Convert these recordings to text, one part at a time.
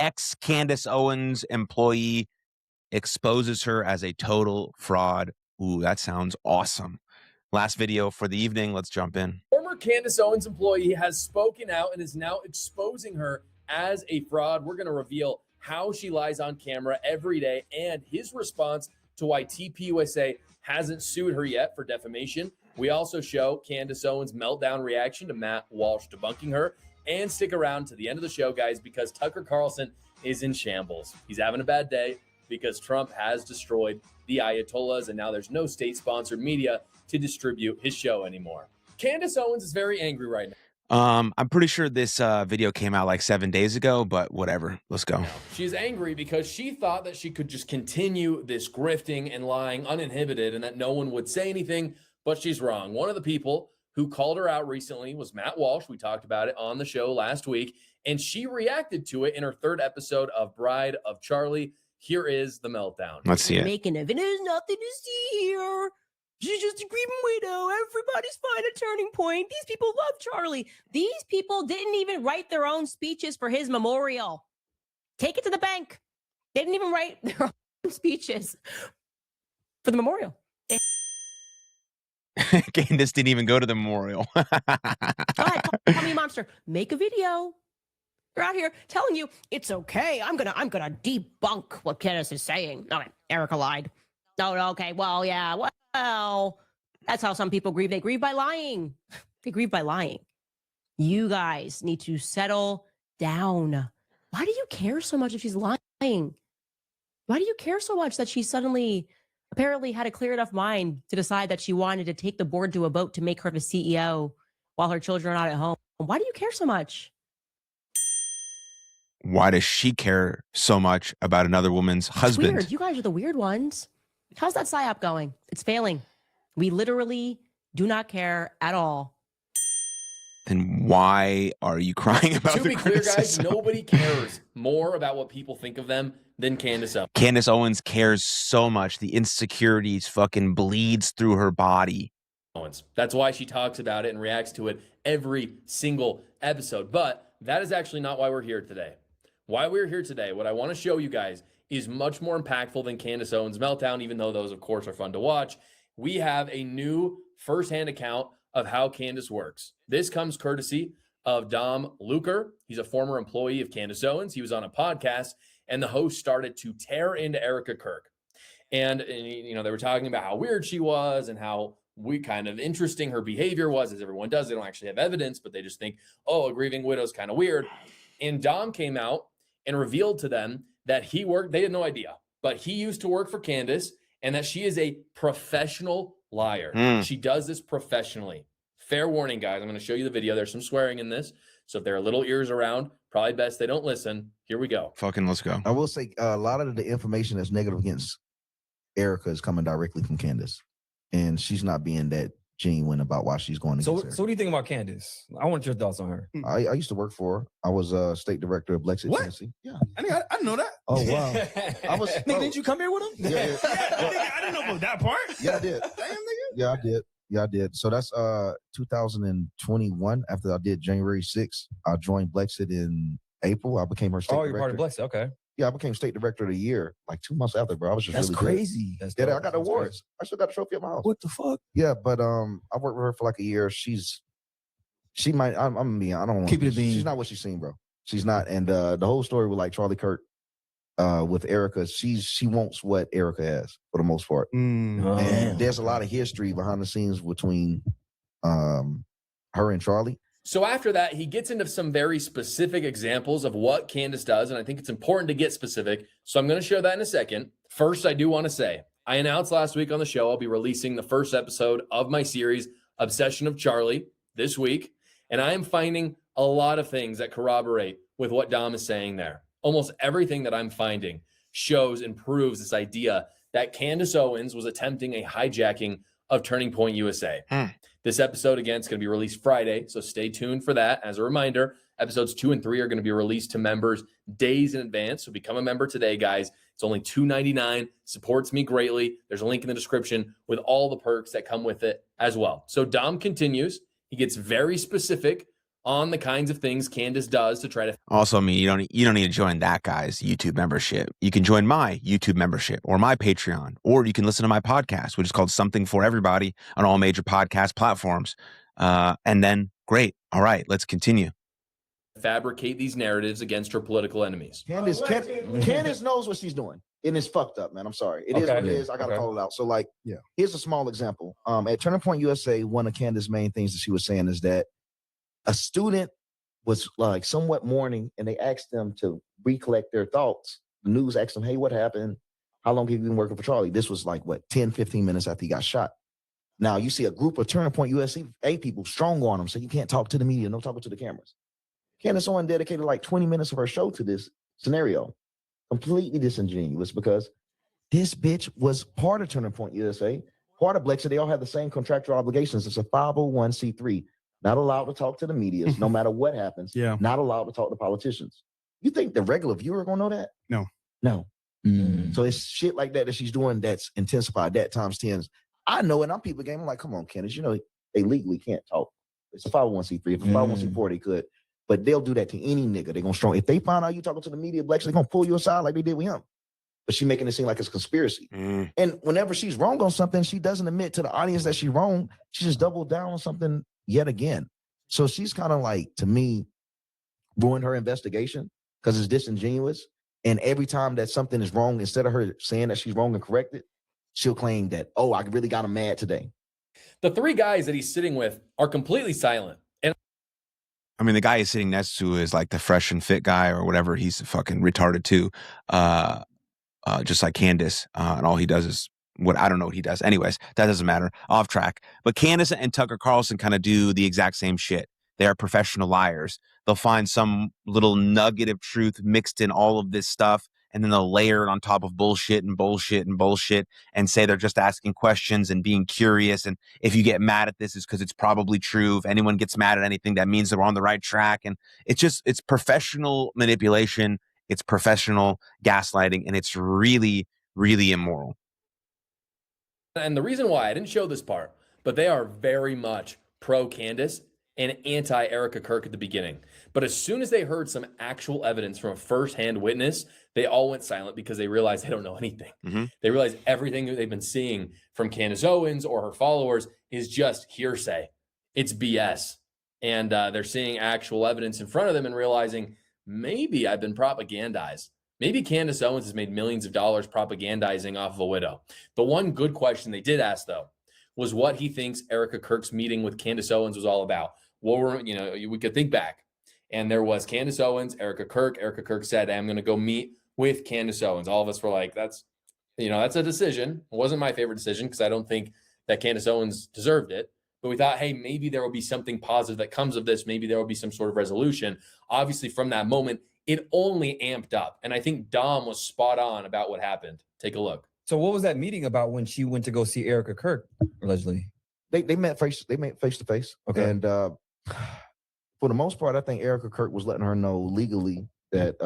ex-Candace Owens employee exposes her as a total fraud. Ooh, that sounds awesome. Last video for the evening. Let's jump in. Former Candace Owens employee has spoken out and is now exposing her as a fraud. We're going to reveal how she lies on camera every day and his response to why TPUSA hasn't sued her yet for defamation. We also show Candace Owens' meltdown reaction to Matt Walsh debunking her. And stick around to the end of the show, guys, because Tucker Carlson is in shambles. He's having a bad day because Trump has destroyed the Ayatollahs, and now there's no state-sponsored media to distribute his show anymore. Candace Owens is very angry right now. I'm pretty sure this video came out like 7 days ago, but whatever. Let's go. She's angry because she thought that she could just continue this grifting and lying uninhibited and that no one would say anything, but she's wrong. One of the people who called her out recently was Matt Walsh. We talked about it on the show last week, and she reacted to it in her third episode of Bride of Charlie. Here is the meltdown. Let's see it. Making it. There's nothing to see here. She's just a grieving widow. Everybody's fine at Turning Point. These people love Charlie. These people didn't even write their own speeches for his memorial. Take it to the bank. They didn't even write their own speeches for the memorial. Candace didn't even go to the memorial. Go ahead, call me a monster. Make a video. You're out here telling you it's okay. I'm gonna debunk what Candace is saying. Okay, Erica lied. No, okay, well, yeah, well, that's how some people grieve. They grieve by lying. They grieve by lying. You guys need to settle down. Why do you care so much if she's lying? Why do you care so much that she suddenly apparently had a clear enough mind to decide that she wanted to take the board to a vote to make her the CEO while her children are not at home? Why do you care so much? Why does she care so much about another woman's husband? It's weird. You guys are the weird ones. How's that PSYOP going? It's failing. We literally do not care at all. Then why are you crying about To the be clear, guys, criticism? nobody cares more about what people think of them than Candace Owens. Candace Owens cares so much. The insecurities fucking bleeds through her body. That's why she talks about it and reacts to it every single episode. But that is actually not why we're here today. Why we're here today, what I want to show you guys is much more impactful than Candace Owens' meltdown, even though those, of course, are fun to watch. We have a new firsthand account of how Candace works. This comes courtesy of Dom Luker. He's a former employee of Candace Owens. He was on a podcast, and the host started to tear into Erica Kirk. And you know, they were talking about how weird she was and how kind of interesting her behavior was, as everyone does. They don't actually have evidence, but they just think, oh, a grieving widow is kind of weird. And Dom came out and revealed to them that he worked, they had no idea, but he used to work for Candace and that she is a professional liar. She does this professionally. Fair warning, guys. I'm going to show you the video. There's some swearing in this. So if there are little ears around, probably best they don't listen. Here we go. Fucking let's go. I will say a lot of the information that's negative against Erica is coming directly from Candace. And she's not being that genuine about why she's going against her. So what do you think about Candace? I want your thoughts on her. I used to work for her. I was a state director of Lexington, What? Tennessee. Yeah. I didn't know that. Oh, wow. I was, Nigga, didn't you come here with him? Yeah, yeah. Nigga, I didn't know about that part. Yeah, I did. Damn, nigga. Yeah, I did. Yeah, I did. So that's 2021. After I did January 6th, I joined Blexit in April. I became her state Oh, director. you're part of Blessed. Okay. Yeah, I became state director of the year like 2 months after, bro. I was just That's really good. crazy. That's Yeah, dope. I got That's awards. I still got a trophy at my house. What the fuck? Yeah, but I worked with her for like a year. She might. I'm gonna I don't want. Keep it a bean. She's not what she's seen, bro. She's not. And the whole story with like Charlie Kirk, with Erica, she wants what Erica has for the most part. Oh. And there's a lot of history behind the scenes between her and Charlie. So after that, he gets into some very specific examples of what Candace does, and I think it's important to get specific. So I'm going to show that in a second. First, I do want to say, I announced last week on the show I'll be releasing the first episode of my series, Obsession of Charlie, this week, and I am finding a lot of things that corroborate with what Dom is saying there. Almost everything that I'm finding shows and proves this idea that Candace Owens was attempting a hijacking of Turning Point USA. This episode, again, is going to be released Friday, so stay tuned for that. As a reminder, episodes 2 and 3 are going to be released to members days in advance, so become a member today, guys. It's only $2.99, supports me greatly. There's a link in the description with all the perks that come with it as well. So Dom continues. He gets very specific on the kinds of things Candace does to try to Also, I mean, you don't need to join that guy's YouTube membership. You can join my YouTube membership or my Patreon, or you can listen to my podcast, which is called Something for Everybody on all major podcast platforms. And then, great. All right, let's continue. fabricate these narratives against her political enemies. Candace knows what she's doing. And it's fucked up, man. I'm sorry. It is what it is. I gotta call it out. So, like, here's a small example. At Turning Point USA, one of Candace's main things that she was saying is that a student was like somewhat mourning, and they asked them to recollect their thoughts. The news asked them, hey, what happened? How long have you been working for Charlie? This was like, 10, 15 minutes after he got shot. Now, you see a group of Turning Point USA people strong on him, so you can't talk to the media, no talking to the cameras. Candace Owens dedicated like 20 minutes of her show to this scenario. Completely disingenuous, because this bitch was part of Turning Point USA, part of Blexit. They all have the same contractual obligations. It's a 501c3. Not allowed to talk to the media, no matter what happens. Not allowed to talk to politicians. You think the regular viewer gonna know that? No. So it's shit like that she's doing that's intensified. That times 10. I know it. I'm people game. I'm like, come on, Candace. You know they legally can't talk. It's a 501c3. If it's 501c4, they could. But they'll do that to any nigga. They're gonna strong. If they find out you talking to the media, Blacks, they're gonna pull you aside like they did with him. But she's making it seem like it's a conspiracy. And whenever she's wrong on something, she doesn't admit to the audience that she's wrong. She just doubled down on something yet again. So she's kind of like, to me, ruined her investigation because it's disingenuous. And every time that something is wrong, instead of her saying that she's wrong and correct it, she'll claim that, oh, I really got him mad today. The three guys that he's sitting with are completely silent. And I mean, the guy he's sitting next to is like the fresh and fit guy or whatever. He's fucking retarded too. Just like Candace. And all he does is I don't know what he does. Anyways, that doesn't matter. Off track. But Candace and Tucker Carlson kind of do the exact same shit. They are professional liars. They'll find some little nugget of truth mixed in all of this stuff, and then they'll layer it on top of bullshit and bullshit and bullshit and say they're just asking questions and being curious. And if you get mad at this, it's because it's probably true. If anyone gets mad at anything, that means they're on the right track. And it's professional manipulation. It's professional gaslighting, and it's really, really immoral. And the reason why I didn't show this part, but they are very much pro Candace and anti Erica Kirk at the beginning. But as soon as they heard some actual evidence from a firsthand witness, they all went silent because they realized they don't know anything. They realized everything that they've been seeing from Candace Owens or her followers is just hearsay. It's BS. And they're seeing actual evidence in front of them and realizing, maybe I've been propagandized. Maybe Candace Owens has made millions of dollars propagandizing off of a widow. The one good question they did ask, though, was what he thinks Erica Kirk's meeting with Candace Owens was all about. Well, we could think back. And there was Candace Owens, Erica Kirk. Erica Kirk said, I'm going to go meet with Candace Owens. All of us were like, that's a decision. It wasn't my favorite decision because I don't think that Candace Owens deserved it. But we thought, hey, maybe there will be something positive that comes of this. Maybe there will be some sort of resolution. Obviously, from that moment, it only amped up. And I think Dom was spot on about what happened. Take a look. So what was that meeting about when she went to go see Erica Kirk, allegedly? They met face to face. Okay. And for the most part, I think Erica Kirk was letting her know legally that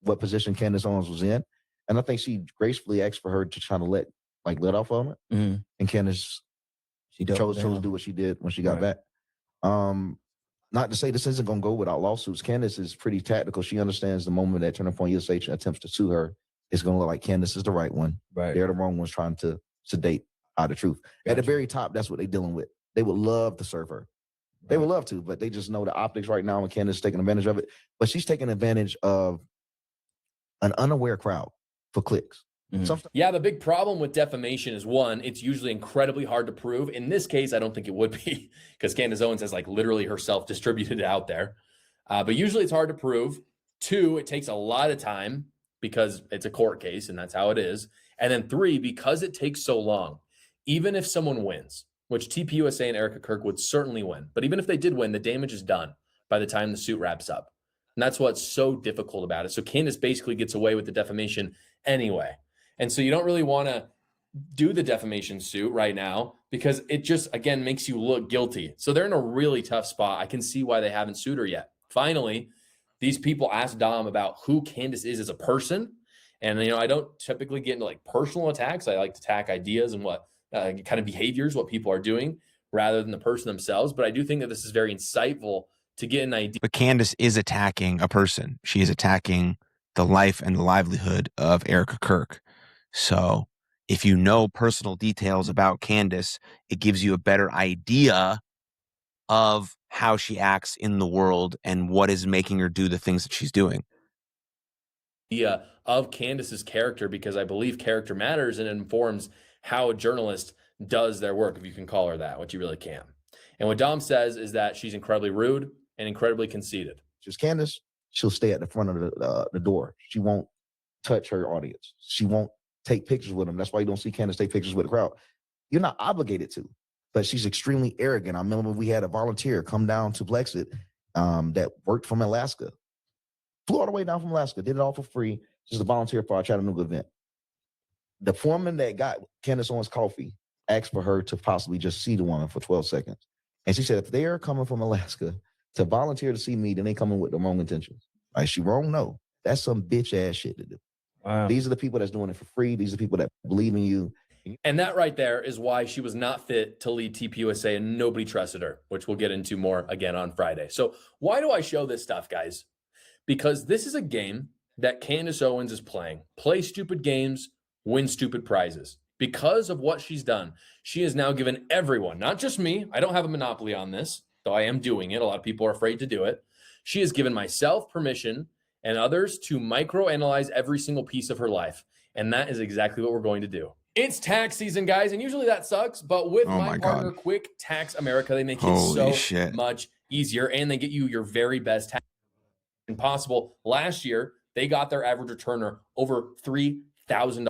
what position Candace Owens was in. And I think she gracefully asked for her to try to let off on it. And Candace chose to do what she did when she got back. Not to say this isn't going to go without lawsuits. Candace is pretty tactical. She understands the moment that Turning Point USA attempts to sue her, it's going to look like Candace is the right one. Right. They're the wrong ones trying to sedate out the truth. At the very top, that's what they're dealing with. They would love to serve her. They would love to, but they just know the optics right now, and Candace is taking advantage of it. But she's taking advantage of an unaware crowd for clicks. Yeah, the big problem with defamation is, one, it's usually incredibly hard to prove. In this case, I don't think it would be because Candace Owens has literally herself distributed it out there. But usually it's hard to prove. Two, it takes a lot of time because it's a court case and that's how it is. And then three, because it takes so long, even if someone wins, which TPUSA and Erica Kirk would certainly win, but even if they did win, the damage is done by the time the suit wraps up. And that's what's so difficult about it. So Candace basically gets away with the defamation anyway. And so you don't really want to do the defamation suit right now because it just, again, makes you look guilty. So they're in a really tough spot. I can see why they haven't sued her yet. Finally, these people asked Dom about who Candace is as a person. And, I don't typically get into personal attacks. I like to attack ideas and what kind of behaviors, what people are doing rather than the person themselves. But I do think that this is very insightful to get an idea. But Candace is attacking a person. She is attacking the life and the livelihood of Erica Kirk. So if you know personal details about Candace, it gives you a better idea of how she acts in the world and what is making her do the things that she's doing. Of Candace's character, because I believe character matters and it informs how a journalist does their work, if you can call her that, which you really can. And what Dom says is that she's incredibly rude and incredibly conceited. Just Candace, she'll stay at the front of the door. She won't touch her audience. She won't take pictures with them. That's why you don't see Candace take pictures with the crowd. You're not obligated to, but she's extremely arrogant. I remember we had a volunteer come down to Blexit that worked from Alaska. Flew all the way down from Alaska, did it all for free, just a volunteer for our Chattanooga event. The foreman that got Candace Owens coffee asked for her to possibly just see the woman for 12 seconds. And she said, if they are coming from Alaska to volunteer to see me, then they coming with the wrong intentions. Is she wrong? No. That's some bitch ass shit to do. Wow. These are the people that's doing it for free. These are the people that believe in you. And that right there is why she was not fit to lead TPUSA and nobody trusted her, which we'll get into more again on Friday. So why do I show this stuff, guys? Because this is a game that Candace Owens is playing. Play stupid games, win stupid prizes. Because of what she's done, she has now given everyone, not just me, I don't have a monopoly on this, though I am doing it. A lot of people are afraid to do it. She has given myself permission and others to microanalyze every single piece of her life. And that is exactly what we're going to do. It's tax season, guys, and usually that sucks, but with my partner, Quick Tax America, they make it so much easier, and they get you your very best tax possible. Last year, they got their average returner over $3,000.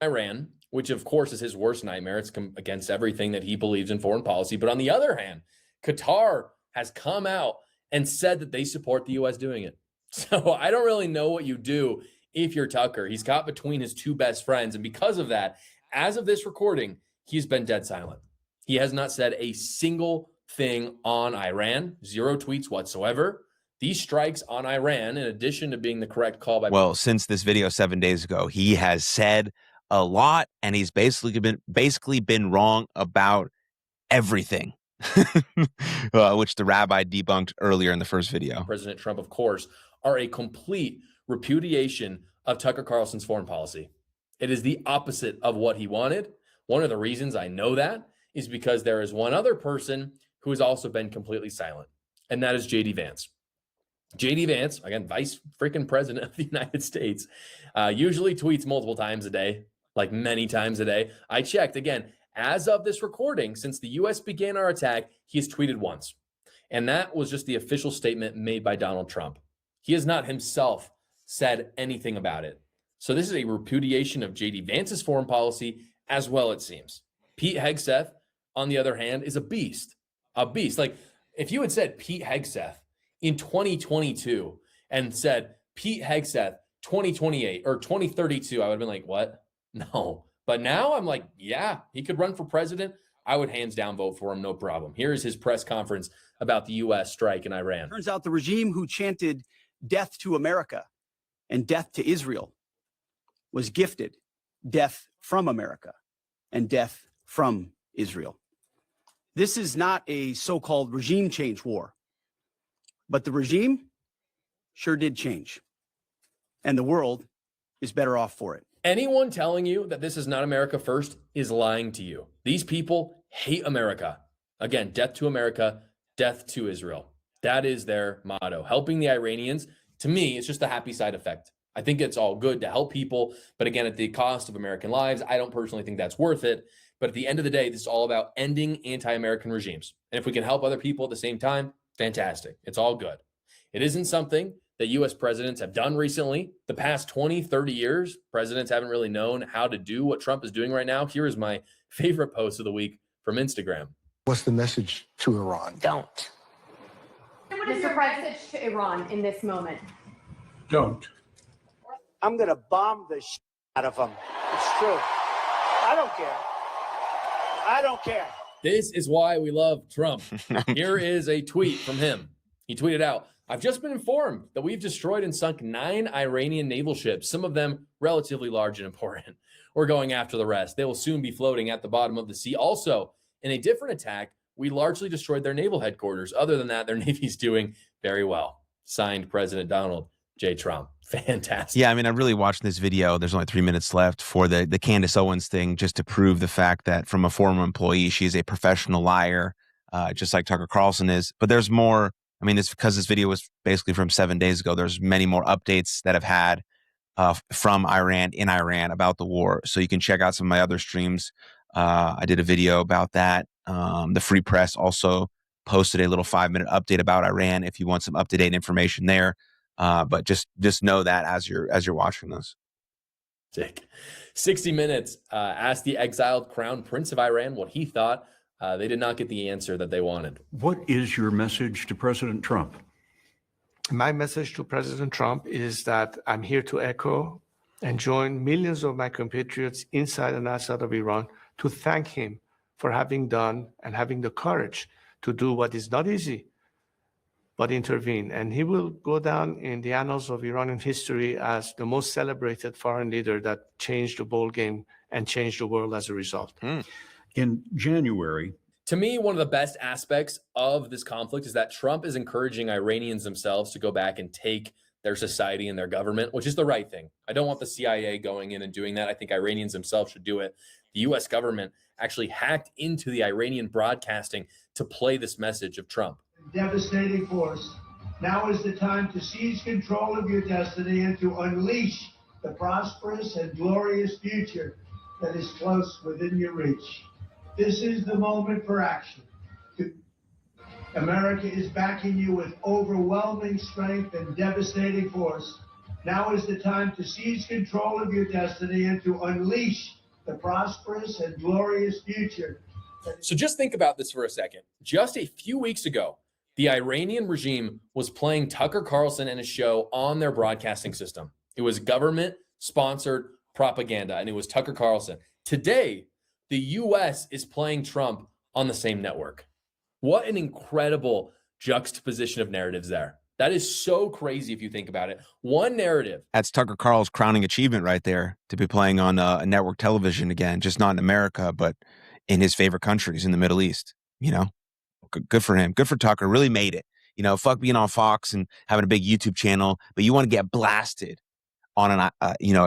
Iran, which of course is his worst nightmare. It's against everything that he believes in foreign policy. But on the other hand, Qatar has come out and said that they support the U.S. doing it. So I don't really know what you do if you're Tucker. He's caught between his two best friends. And because of that, as of this recording, he's been dead silent. He has not said a single thing on Iran, 0 tweets whatsoever. These strikes on Iran, in addition to being the correct call by... Well, since this video 7 days ago, he has said a lot, and he's basically been wrong about everything, which the rabbi debunked earlier in the first video. President Trump, of course, are a complete repudiation of Tucker Carlson's foreign policy. It is the opposite of what he wanted. One of the reasons I know that is because there is one other person who has also been completely silent, and that is J.D. Vance. J.D. Vance, again, vice freaking president of the United States, usually tweets multiple times a day, like many times a day. I checked again, as of this recording, since the U.S. began our attack, he has tweeted once. And that was just the official statement made by Donald Trump. He has not himself said anything about it. So this is a repudiation of J.D. Vance's foreign policy as well, it seems. Pete Hegseth, on the other hand, is a beast. A beast. Like, if you had said Pete Hegseth in 2022 and said Pete Hegseth 2028 or 2032, I would have been like, what? No. But now I'm like, yeah, he could run for president. I would hands down vote for him, no problem. Here is his press conference about the U.S. strike in Iran. Turns out the regime who chanted death to America and death to Israel was gifted death from America and death from Israel. This is not a so-called regime change war, but the regime sure did change, and the world is better off for it. Anyone telling you that this is not America first is lying to you. These people hate America. Again, death to America, death to Israel. That is their motto. Helping the Iranians, to me, it's just a happy side effect. I think it's all good to help people, but again, at the cost of American lives, I don't personally think that's worth it. But at the end of the day, this is all about ending anti-American regimes. And if we can help other people at the same time, fantastic. It's all good. It isn't something that U.S. presidents have done recently. The past 20, 30 years, presidents haven't really known how to do what Trump is doing right now. Here is my favorite post of the week from Instagram. What's the message to Iran? Don't. What is your message to Iran in this moment? Don't. I'm going to bomb the shit out of them. It's true. I don't care. I don't care. This is why we love Trump. Here is a tweet from him. He tweeted out, I've just been informed that we've destroyed and sunk 9 Iranian naval ships, some of them relatively large and important. We're going after the rest. They will soon be floating at the bottom of the sea. Also, in a different attack, We largely destroyed their naval headquarters. Other than that, their Navy's doing very well. Signed, President Donald J. Trump. Fantastic. Yeah, I mean, I really watched this video. There's only 3 minutes left for the Candace Owens thing, just to prove the fact that from a former employee, she's a professional liar, just like Tucker Carlson is. But there's more. I mean, it's because this video was basically from 7 days ago. There's many more updates that have had from Iran in Iran about the war. So you can check out some of my other streams. I did a video about that. The Free Press also posted a little 5-minute update about Iran if you want some up-to-date information there. But just know that as you're watching this. 60 Minutes asked the exiled crown prince of Iran what he thought. They did not get the answer that they wanted. What is your message to President Trump? My message to President Trump is that I'm here to echo and join millions of my compatriots inside and outside of Iran to thank him for having done and having the courage to do what is not easy, but intervene. And he will go down in the annals of Iranian history as the most celebrated foreign leader that changed the ball game and changed the world as a result. In January, to me, one of the best aspects of this conflict is that Trump is encouraging Iranians themselves to go back and take their society and their government, which is the right thing. I don't want the CIA going in and doing that. I think Iranians themselves should do it. The U.S. government actually hacked into the Iranian broadcasting to play this message of Trump. Devastating force. Now is the time to seize control of your destiny and to unleash the prosperous and glorious future that is close within your reach. This is the moment for action. America is backing you with overwhelming strength and devastating force. Now is the time to seize control of your destiny and to unleash the prosperous and glorious future. So just think about this for a second. Just a few weeks ago, the Iranian regime was playing Tucker Carlson and his show on their broadcasting system. It was government-sponsored propaganda, and it was Tucker Carlson. Today, the U.S. is playing Trump on the same network. What an incredible juxtaposition of narratives there. That is so crazy if you think about it. One narrative. That's Tucker Carl's crowning achievement right there, to be playing on a network television again, just not in America, but in his favorite countries in the Middle East. You know, good for him. Good for Tucker. Really made it. You know, fuck being on Fox and having a big YouTube channel, but you want to get blasted on a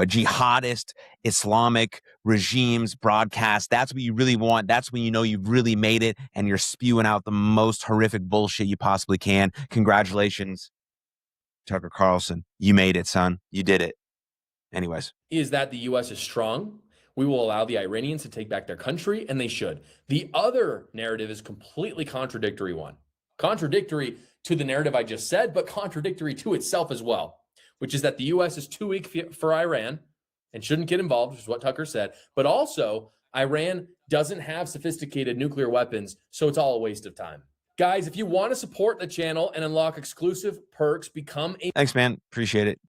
jihadist Islamic regime's broadcast. That's what you really want. That's when you know you've really made it and you're spewing out the most horrific bullshit you possibly can. Congratulations, Tucker Carlson. You made it, son. You did it. Anyways. Is that the U.S. is strong. We will allow the Iranians to take back their country, and they should. The other narrative is completely contradictory one. Contradictory to the narrative I just said, but contradictory to itself as well, which is that the U.S. is too weak for Iran and shouldn't get involved, which is what Tucker said. But also, Iran doesn't have sophisticated nuclear weapons, so it's all a waste of time. Guys, if you want to support the channel and unlock exclusive perks, become a... Thanks, man. Appreciate it.